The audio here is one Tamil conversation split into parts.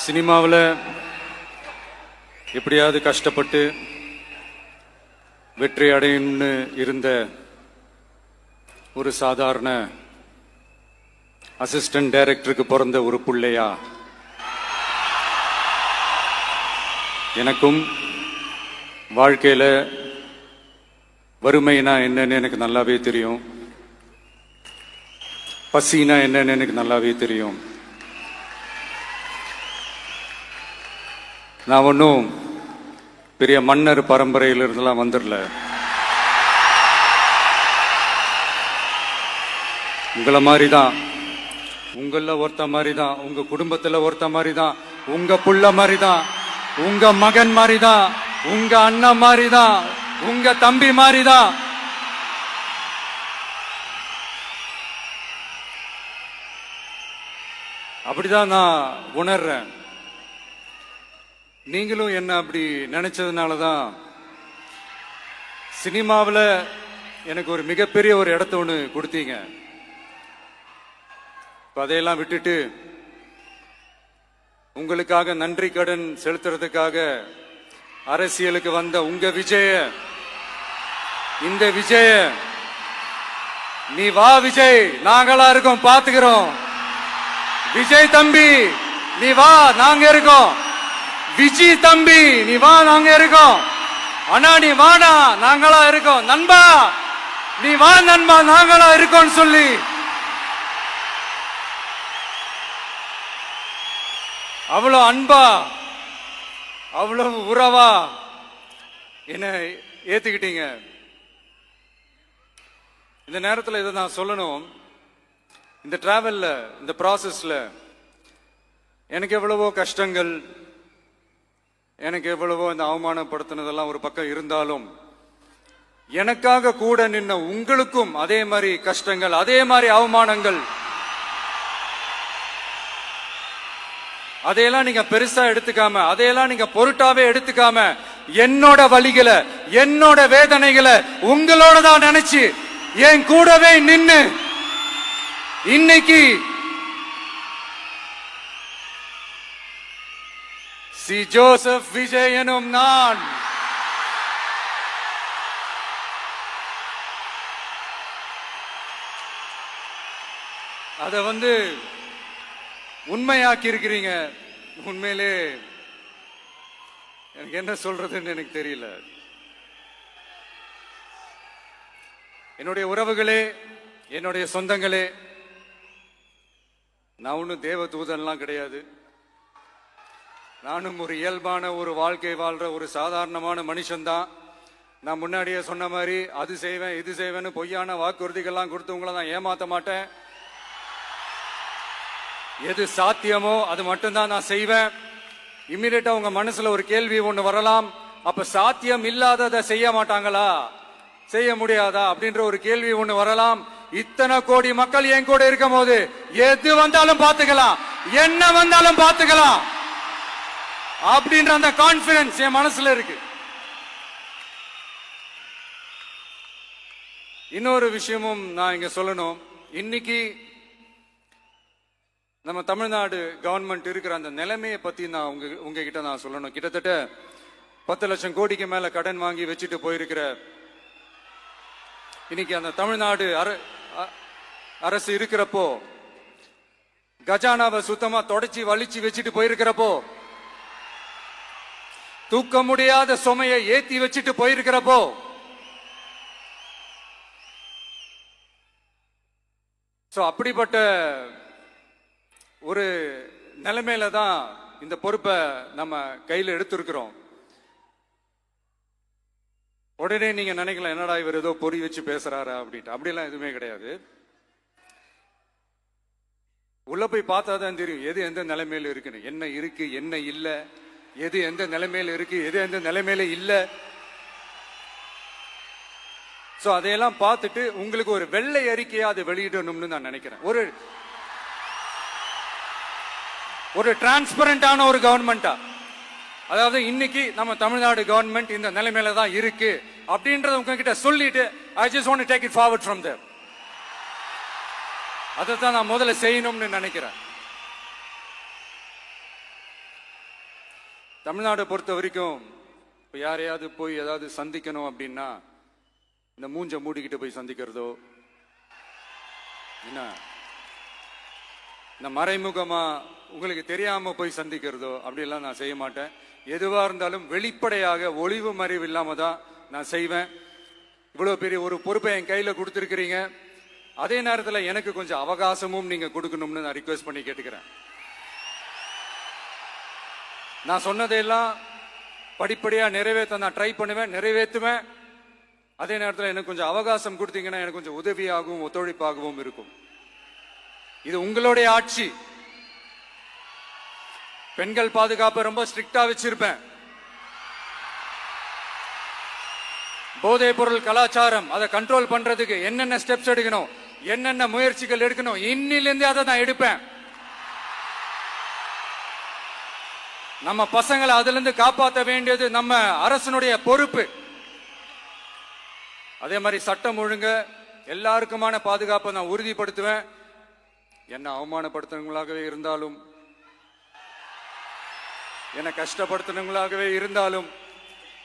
சினிமாவில் எப்படியாவது கஷ்டப்பட்டு வெற்றி அடையணும்னு இருந்த ஒரு சாதாரண அசிஸ்டன்ட் டைரக்டருக்கு பிறந்த ஒரு பிள்ளையா எனக்கும் வாழ்க்கையில வறுமைனா என்னன்னு எனக்கு நல்லாவே தெரியும், பசினா என்னன்னு எனக்கு நல்லாவே தெரியும். நான் ஒன்றும் பெரிய மன்னர் பரம்பரையிலிருந்துலாம் வந்துடல. உங்களை மாதிரி தான், உங்கள ஒருத்த மாதிரி தான், உங்க குடும்பத்தில் ஒருத்த மாதிரி தான், உங்க புள்ள மாதிரி தான், உங்க மகன் மாதிரி தான், உங்க அண்ணன் மாதிரி தான், உங்க தம்பி மாதிரி தான். அப்படிதான் நான் உணர்றேன். நீங்களும் என்ன அப்படி நினைச்சதுனாலதான் சினிமாவில் எனக்கு ஒரு மிகப்பெரிய ஒரு இடத்த ஒன்று கொடுத்தீங்க. அதையெல்லாம் விட்டுட்டு உங்களுக்காக நன்றி கடன் செலுத்துறதுக்காக அரசியலுக்கு வந்த உங்க விஜய, இந்த விஜய, நீ வா விஜய், நாங்களா இருக்கோம், பாத்துக்கிறோம். விஜய் தம்பி நீ வா, நாங்க இருக்கோம். விஜி தம்பி நீ வா, நாங்க இருக்கோம். அண்ணா நீ வாடா, நாங்களா இருக்கோம். நண்பா நீ வா நண்பா, நாங்களா இருக்கோம் சொல்லி அவ்வளவு அன்பா, அவ்வளவு உறவா என்ன ஏத்துக்கிட்டீங்க. இந்த நேரத்தில் இதை நான் சொல்லணும். இந்த டிராவல்ல, இந்த ப்ராசஸ்ல எனக்கு எவ்வளவோ கஷ்டங்கள், எனக்கு எவ்வளவோ இந்த அவமானப்படுத்தினதெல்லாம் ஒரு பக்கம் இருந்தாலும், எனக்காக கூட நின்ன உங்களுக்கும் அதே மாதிரி கஷ்டங்கள், அதே மாதிரி அவமானங்கள், அதையெல்லாம் நீங்க பெருசா எடுத்துக்காம, அதையெல்லாம் நீங்க பொருட்டாவே எடுத்துக்காம, என்னோட வலிகளை, என்னோட வேதனைகளை உங்களோட தான் நினைச்சு என் கூடவே நின்னு இன்னைக்கு சி ஜோசப் விஜய் எனும் நான் அத உண்மையாக்கி இருக்கிறீங்க. உண்மையிலே எனக்கு என்ன சொல்றதுன்னு எனக்கு தெரியல. என்னுடைய உறவுகளே, என்னுடைய சொந்தங்களே, நான் ஒன்னும் தேவ தூதன்லாம் கிடையாது. நானும் ஒரு இயல்பான ஒரு வாழ்க்கை வாழ்ற ஒரு சாதாரணமான மனுஷன்தான். நான் முன்னாடியே சொன்ன மாதிரி அது செய்வேன் இது செய்வேன்னு பொய்யான வாக்குறுதிகள்லாம் கொடுத்தவங்கள நான் ஏமாத்த மாட்டேன். எது சாத்தியமோ அது மட்டும்தான் நான் செய்வேன். இம்மிடியட்டா உங்க மனசுல ஒரு கேள்வி ஒண்ணு வரலாம், அப்ப சாத்தியம் இல்லாததை செய்ய மாட்டாங்களா, செய்ய முடியாதா அப்படின்ற ஒரு கேள்வி ஒண்ணு வரலாம். இத்தனை கோடி மக்கள் என் கூட இருக்கும் போது எது வந்தாலும் பாத்துக்கலாம், என்ன வந்தாலும் பாத்துக்கலாம் அப்படின்ற அந்த கான்பிடன்ஸ் என் மனசுல இருக்கு. இன்னொரு விஷயமும் நான் இங்க சொல்லணும். இன்னைக்கு நம்ம தமிழ்நாடு கவர்மெண்ட் இருக்கிற அந்த நிலைமையை பத்தி நான் உங்ககிட்ட நான் சொல்லணும். கிட்டத்தட்ட 10 லட்சம் கோடிக்கு மேல கடன் வாங்கி வச்சுட்டு போயிருக்கிற இன்னைக்கு அந்த தமிழ்நாடு அரசு இருக்கிறப்போ, கஜானாவை சுத்தமா தொடச்சி வலிச்சு வச்சுட்டு போயிருக்கிறப்போ, தூக்க முடியாத சுமையை ஏத்தி வச்சுட்டு போயிருக்கிறப்போ, அப்படிப்பட்ட ஒரு நிலைமையில தான் இந்த பொறுப்பை நம்ம கையில் எடுத்திருக்கிறோம். உடனே நீங்க நினைக்கலாம், என்னடா இவர் ஏதோ பொறி வச்சு பேசுறாரா அப்படின்ட்டு. அப்படிலாம் எதுவுமே கிடையாது. உள்ள போய் பார்த்தா தான் தெரியும் எது எந்த நிலைமையில இருக்குன்னு, என்ன இருக்கு என்ன இல்ல, எது எந்த நிலைமையில இருக்கு எது எந்த நிலைமையில இல்ல. சோ அதையெல்லாம் பார்த்துட்டு உங்களுக்கு ஒரு வெள்ளை அறிக்கையா அதை வெளியிடணும்னு நான் நினைக்கிறேன். ஒரு டிரான்ஸ்பரண்டான ஒரு கவர்மெண்டா, அதாவது இன்னைக்கு நம்ம தமிழ்நாடு கவர்மெண்ட் இந்த நிலைமையில தான் இருக்கு அப்படின்றத உங்ககிட்ட சொல்லிட்டு I just want to take it forward from there. அதைத்தான் நான் முதல்ல செய்யணும்னு நினைக்கிறேன். தமிழ்நாடை பொறுத்த வரைக்கும் இப்போ யாரையாவது போய் ஏதாவது சந்திக்கணும் அப்படின்னா இந்த மூஞ்ச மூடிக்கிட்டு போய் சந்திக்கிறதோ, என்ன இந்த மறைமுகமா உங்களுக்கு தெரியாம போய் சந்திக்கிறதோ அப்படியெல்லாம் நான் செய்ய மாட்டேன். எதுவா இருந்தாலும் வெளிப்படையாக ஒளிவு மறைவு இல்லாம தான் நான் செய்வேன். இவ்வளவு பெரிய ஒரு பொறுப்பை என் கையில கொடுத்துருக்கிறீங்க. அதே நேரத்தில் எனக்கு கொஞ்சம் அவகாசமும் நீங்க கொடுக்கணும்னு நான் ரிக்வெஸ்ட் பண்ணி கேட்டுக்கிறேன். நான் சொன்னதையெல்லாம் படிப்படியா நிறைவேற்ற நான் ட்ரை பண்ணுவேன், நிறைவேற்றுவேன். அதே நேரத்தில் எனக்கு கொஞ்சம் அவகாசம் கொடுத்தீங்கன்னா எனக்கு கொஞ்சம் உதவியாகவும் ஒத்துழைப்பாகவும் இருக்கும். இது உங்களுடைய ஆட்சி. பெண்கள் பாதுகாப்பை ரொம்ப ஸ்ட்ரிக்டா வச்சிருப்பேன். போதைப் பொருள் கலாச்சாரம் அதை கண்ட்ரோல் பண்றதுக்கு என்னென்ன ஸ்டெப்ஸ் எடுக்கணும், என்னென்ன முயற்சிகள் எடுக்கணும், இன்னிலிருந்து அதை நான் எடுப்பேன். நம்ம பசங்களை அதுல இருந்து காப்பாற்ற வேண்டியது நம்ம அரசனுடைய பொறுப்பு. அதே மாதிரி சட்டம் ஒழுங்கு எல்லாருக்குமான பாதுகாப்பை நான் உறுதிப்படுத்துவேன். என்ன அவமானப்படுத்துறவங்களாகவே இருந்தாலும், என்ன கஷ்டப்படுத்துறவங்களாகவே இருந்தாலும்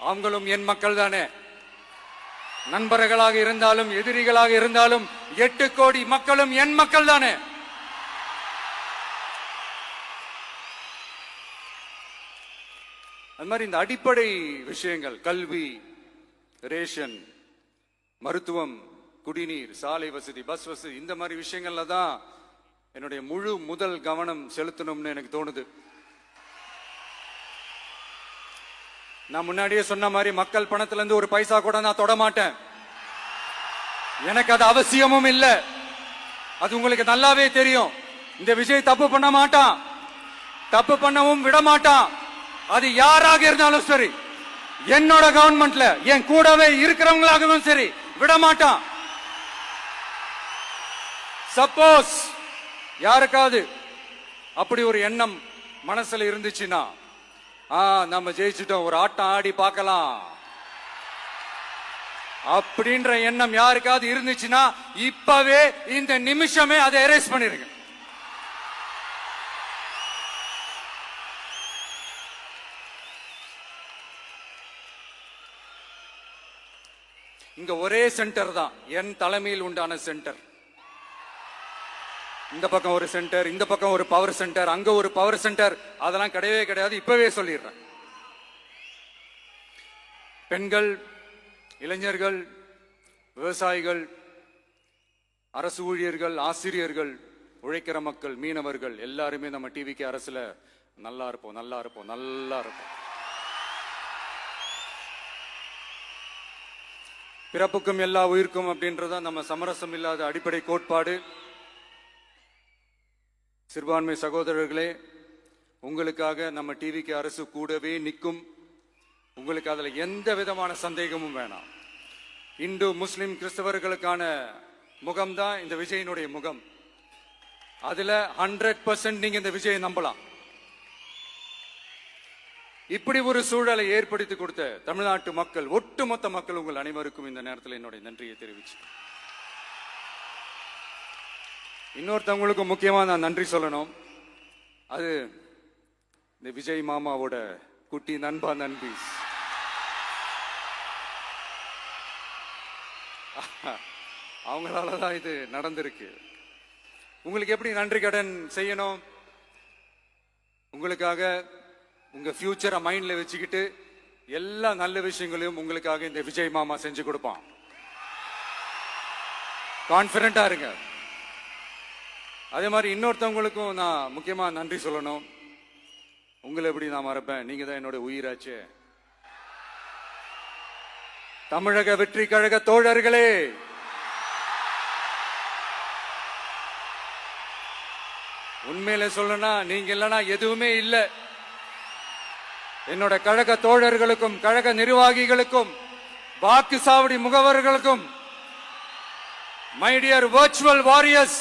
அவங்களும் என் மக்கள் தானே. நண்பர்களாக இருந்தாலும் எதிரிகளாக இருந்தாலும் 8 கோடி மக்களும் என் மக்கள் தானே. அது மாதிரி இந்த அடிப்படை விஷயங்கள், கல்வி, ரேஷன், மருத்துவம், குடிநீர், சாலை வசதி, பஸ் வசதி, இந்த மாதிரி விஷயங்கள்ல தான் என்னுடைய முழு முதல் கவனம் செலுத்தணும்னு எனக்கு தோணுது. நான் முன்னாடியே சொன்ன மாதிரி மக்கள் பணத்துல இருந்து ஒரு பைசா கூட நான் தொட மாட்டேன். எனக்கு அது அவசியமும் இல்லை. அது உங்களுக்கு நல்லாவே தெரியும். இந்த விஜய் தப்பு பண்ண மாட்டான், தப்பு பண்ணவும் விட மாட்டான். அது யாராக இருந்தாலும் சரி, என்னோட கவர்மெண்ட்ல என் கூடவே இருக்கிறவங்களாகவும் சரி விட மாட்டான். சப்போஸ் யாருக்காவது அப்படி ஒரு எண்ணம் மனசுல இருந்துச்சுன்னா, நம்ம ஜெயிச்சுட்டோம், ஒரு ஆட்டம் ஆடி பார்க்கலாம் அப்படின்ற எண்ணம் யாருக்காவது இருந்துச்சுன்னா இப்பவே இந்த நிமிஷமே அதை எரேஸ் பண்ணிருங்க. இங்க ஒரே சென்டர் தான், என் தலைமையில் உண்டான சென்டர். இந்த பக்கம் ஒரு சென்டர், இந்த பக்கம் ஒரு பவர் சென்டர், அங்க ஒரு பவர் சென்டர், அதெல்லாம் கிடையவே கிடையாது. இப்பவே சொல்லிடுறேன். பெண்கள், இளைஞர்கள், விவசாயிகள், அரசு ஊழியர்கள், ஆசிரியர்கள், உழைக்கிற மக்கள், மீனவர்கள் எல்லாருமே நம்ம டிவிக்கு அரசுல நல்லா இருப்போம், நல்லா இருப்போம், நல்லா இருப்போம். பிறப்புக்கும் எல்லா உயிர்க்கும் அப்படின்றத நம்ம சமரசம் இல்லாத அடிப்படை கோட்பாடு. சிறுபான்மை சகோதரர்களே, உங்களுக்காக நம்ம டிவிக்கு அரசு கூடவே நிற்கும். உங்களுக்கு அதுல எந்த விதமான சந்தேகமும் வேணாம். இந்து, முஸ்லிம், கிறிஸ்தவர்களுக்கான முகம்தான் இந்த விஜயனுடைய முகம். அதுல 100% நீங்க இந்த விஜயை நம்பலாம். இப்படி ஒரு சூழலை ஏற்படுத்தி கொடுத்த தமிழ்நாட்டு மக்கள், ஒட்டுமொத்த மக்கள், உங்கள் அனைவருக்கும் இந்த நேரத்தில் என்னுடைய நன்றியை தெரிவிச்சு, இன்னொருத்தவங்களுக்கு முக்கியமா நான் நன்றி சொல்லணும். அது இந்த விஜய் மாமாவோட குட்டி நண்பா, நண்பி. அவங்களாலதான் இது நடந்திருக்கு. உங்களுக்கு எப்படி நன்றி கடன் செய்யணும்? உங்களுக்காக உங்க ஃபியூச்சரை மைண்ட்ல வச்சுக்கிட்டு எல்லா நல்ல விஷயங்களையும் உங்களுக்காக இந்த விஜய் மாமா செஞ்சு கொடுப்பான். கான்பிடண்டா இருங்க. அதே மாதிரி இன்னொருத்தவங்களுக்கும் நான் முக்கியமா நன்றி சொல்லணும். உங்களை எப்படி நான் மறப்பேன்? நீங்க தான் என்னோட உயிராச்சே. தமிழக வெற்றி கழக தோழர்களே, உண்மையில சொல்லணும்னா நீங்க இல்லைன்னா எதுவுமே இல்லை. என்னோட கழக தோழர்களுக்கும், கழக நிர்வாகிகளுக்கும், வாக்கு சாவடி முகவர்களுக்கும், மை டியர் வர்ச்சுவல் வாரியர்ஸ்,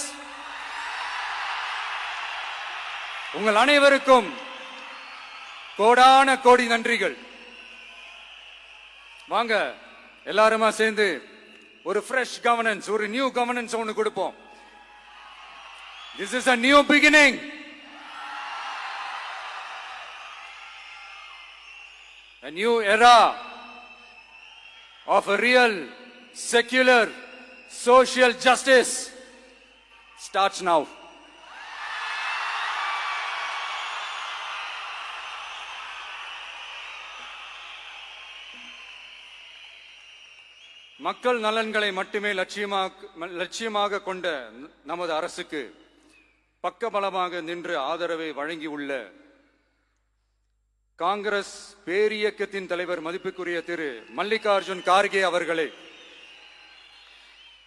உங்கள் அனைவருக்கும் கோடான கோடி நன்றிகள். வாங்க எல்லாருமா சேர்ந்து ஒரு ஃப்ரெஷ் கவர்னன்ஸ், ஒரு நியூ கவர்னன்ஸ் ஒன்று கொடுப்போம். This is a new beginning. A new era of a real, secular, social justice starts now. மக்கள் நலன்களை மட்டுமே லட்சியமாக கொண்ட நமது அரசுக்கு பக்கபலமாக நின்று ஆதரவை வழங்கியுள்ள காங்கிரஸ் பேரியக்கத்தின் தலைவர் மதிப்புக்குரிய திரு மல்லிகார்ஜுன் கார்கே அவர்களே,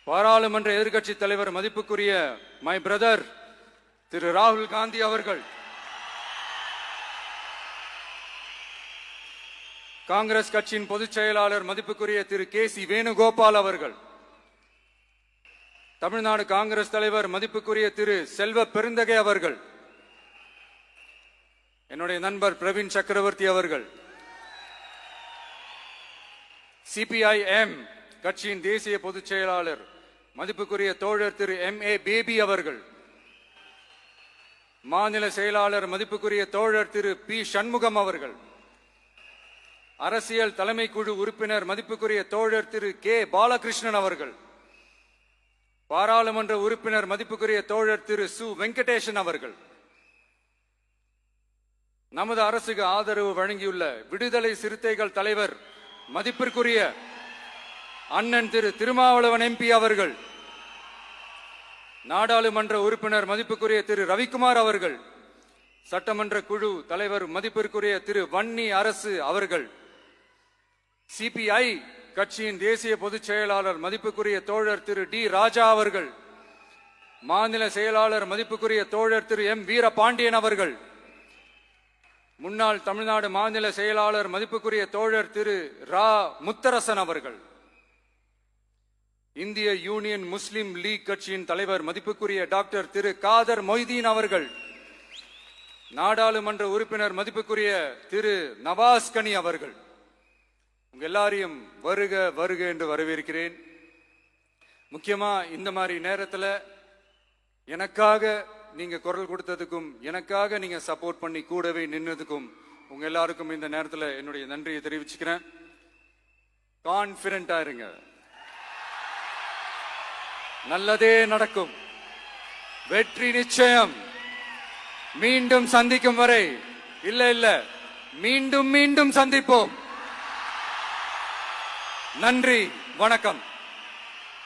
பாராளுமன்ற எதிர்க்கட்சி தலைவர் மதிப்புக்குரிய மை பிரதர் திரு ராகுல் காந்தி அவர்கள், காங்கிரஸ் கட்சியின் பொதுச் செயலாளர் மதிப்புக்குரிய திரு கே.சி. வேணுகோபால் அவர்கள், தமிழ்நாடு காங்கிரஸ் தலைவர் மதிப்புக்குரிய திரு செல்வ பெருந்தகை அவர்கள், என்னுடைய நண்பர் பிரவீன் சக்கரவர்த்தி அவர்கள், சிபிஐஎம் கட்சியின் தேசிய பொதுச் செயலாளர் மதிப்புக்குரிய தோழர் திரு M.A. பேபி அவர்கள், மாநில செயலாளர் மதிப்புக்குரிய தோழர் திரு பி. சண்முகம் அவர்கள், அரசியல் தலைமை குழு உறுப்பினர் மதிப்புக்குரிய தோழர் திரு கே. பாலகிருஷ்ணன் அவர்கள், பாராளுமன்ற உறுப்பினர் மதிப்புக்குரிய தோழர் திரு சு. வெங்கடேசன் அவர்கள், நமது அரசுக்கு ஆதரவு வழங்கியுள்ள விடுதலை சிறுத்தைகள் தலைவர் மதிப்பிற்குரிய அண்ணன் திரு திருமாவளவன் MP அவர்கள், நாடாளுமன்ற உறுப்பினர் மதிப்புக்குரிய திரு ரவிக்குமார் அவர்கள், சட்டமன்ற குழு தலைவர் மதிப்பிற்குரிய திரு வன்னி அரசு அவர்கள், சிபிஐ கட்சியின் தேசிய பொதுச் செயலாளர் மதிப்புக்குரிய தோழர் திரு டி. ராஜா அவர்கள், மாநில செயலாளர் மதிப்புக்குரிய தோழர் திரு M. வீரபாண்டியன் அவர்கள், முன்னாள் தமிழ்நாடு மாநில செயலாளர் மதிப்புக்குரிய தோழர் திரு ரா. முத்தரசன் அவர்கள், இந்திய யூனியன் முஸ்லிம் லீக் கட்சியின் தலைவர் மதிப்புக்குரிய டாக்டர் திரு காதர் மொய்தீன் அவர்கள், நாடாளுமன்ற உறுப்பினர் மதிப்புக்குரிய திரு நவாஸ் கனி அவர்கள், உங்க எல்லாரையும் வருக வருக என்று வரவேற்கிறேன். முக்கியமா இந்த மாதிரி நேரத்தில் எனக்காக நீங்க குரல் கொடுத்ததுக்கும், எனக்காக நீங்க சப்போர்ட் பண்ணி கூடவே நின்னதுக்கும் உங்க எல்லாருக்கும் இந்த நேரத்தில் என்னுடைய நன்றியை தெரிவிச்சுக்கிறேன். கான்பிடண்டா இருங்க, நல்லதே நடக்கும், வெற்றி நிச்சயம். மீண்டும் சந்திக்கும் வரை இல்ல மீண்டும் மீண்டும் சந்திப்போம். நன்றி, வணக்கம்.